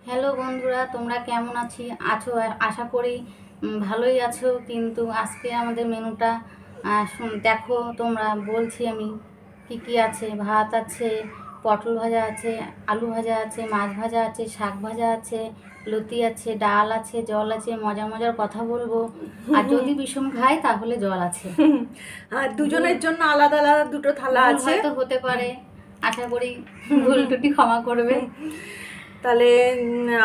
Hello বন্ধুরা, তোমরা কেমন আছো? আর আশা করি ভালোই আছো। কিন্তু আজকে আমাদের মেনুটা দেখো তোমরা, বলছি আমি কি কি আছে। ভাত আছে, পটল ভাজা আছে, আলু ভাজা আছে, মাছ ভাজা আছে, শাক ভাজা আছে, লতি আছে, ডাল আছে, জল আছে। মজার মজার কথা বলবো। আর যদি বিষম খাই তাহলে জল আছে। আর দুজনের জন্য আলাদা আলাদা দুটো থালা ভুল আছে। হয়তো হতে পারে, আশা করি ভুল টুটি ক্ষমা করবে। তাহলে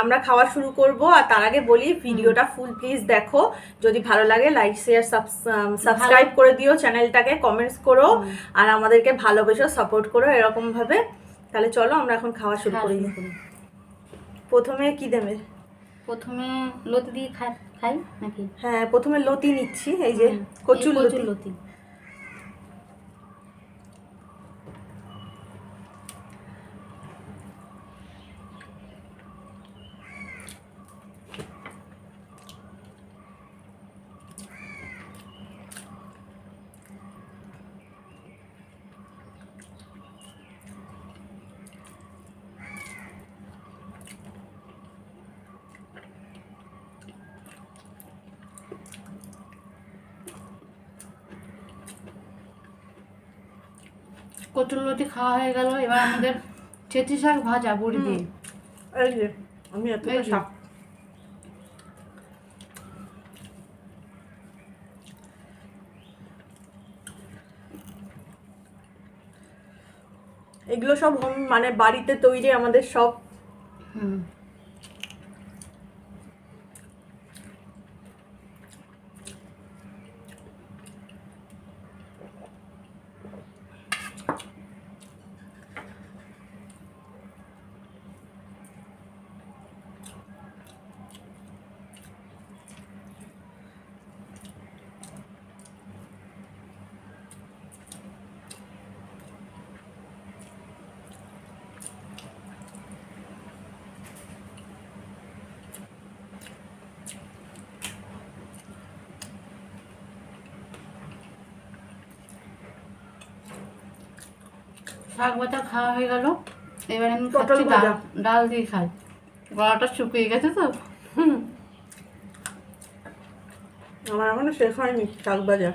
আমরা খাওয়া শুরু করব। আর তার আগে বলি, ভিডিওটা ফুল প্লিজ দেখো। যদি ভালো লাগে লাইক শেয়ার সাবস্ক্রাইব করে দিও চ্যানেলটাকে, কমেন্টস করো আর আমাদেরকে ভালোবেসো, সাপোর্ট করো এরকম ভাবে। তাহলে চলো আমরা এখন খাওয়া শুরু করি। প্রথমে কি দেবে? প্রথমে লতি দিয়ে খাই নাকি? হ্যাঁ, প্রথমে লতি নিচ্ছি। এই যে কচুর লতি। কচুর লতি খাওয়া হয়ে গেল। এবার আমাদের চেঁচি শাক ভাজা বড়ি দিয়ে। এই যে আমি এতটা শাক, এগুলো সব মানে বাড়িতে তৈরি আমাদের সব। শাক ভাজা খাওয়া হয়ে গেল। এবার আমি পটল খাচ্ছি ভাজা। ডাল দিয়ে খাই। গলাটা শুকিয়ে গেছে তো। আমার এখনো শেষ হয়নি শাক ভাজা।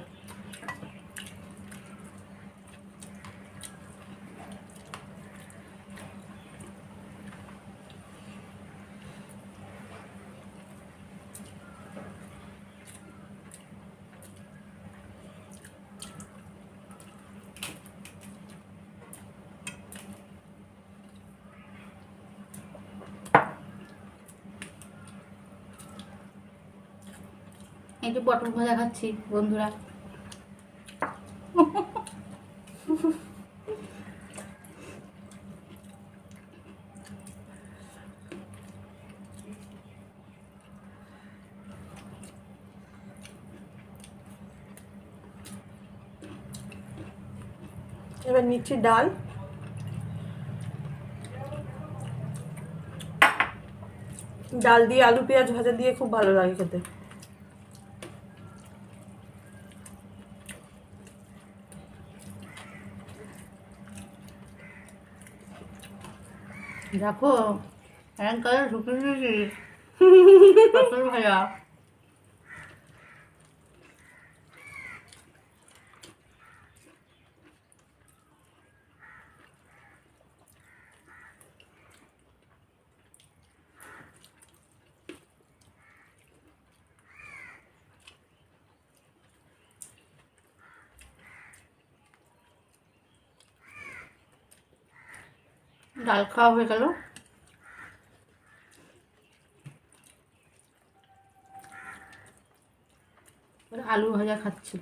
এই যে পটল ভাজা খাচ্ছি বন্ধুরা। এবার নিচ্ছি ডাল। ডাল দিয়ে আলু পেঁয়াজ ভাজা দিয়ে খুব ভালো লাগে খেতে। দেখো এখন কালার শুকিয়ে দিয়েছি পটল ভাজা। ডাল খাওয়া হয়ে গেল। আলু ভাজা খাচ্ছি।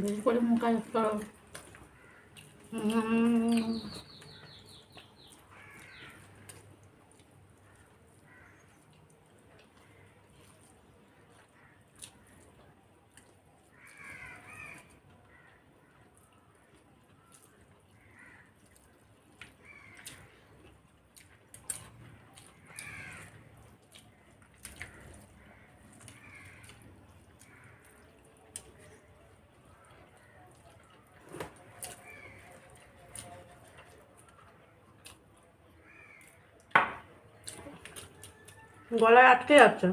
বেশি করে মুখে করো। গলায় আটকে যাচ্ছে।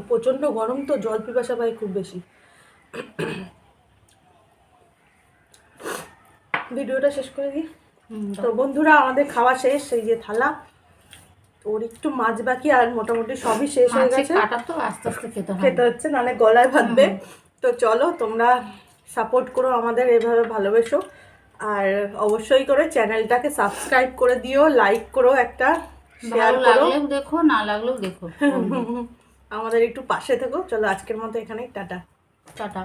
প্রচন্ড গরম তো, জল পিপাসা পাই খুব বেশি। ভিডিওটা শেষ করে দিই। তো বন্ধুরা, আমাদের খাওয়া শেষ। এই যে থালা, ওর একটু মাছ বাকি, আর মোটামুটি সবই শেষ হয়ে গেছে। কাটা তো আস্তে আস্তে খেতে হচ্ছে, নাহলে গলায় বাঁধবে। তো চলো, তোমরা সাপোর্ট করো আমাদের, এভাবে ভালোবেসো। আর অবশ্যই করে চ্যানেলটাকে সাবস্ক্রাইব করে দিও, লাইক করো, একটা শেয়ার করো, দেখো, না লাগলেও দেখো। আমাদের একটু পাশে থেকো। চলো, আজকের মতো এখানেই টাটা। টাটা।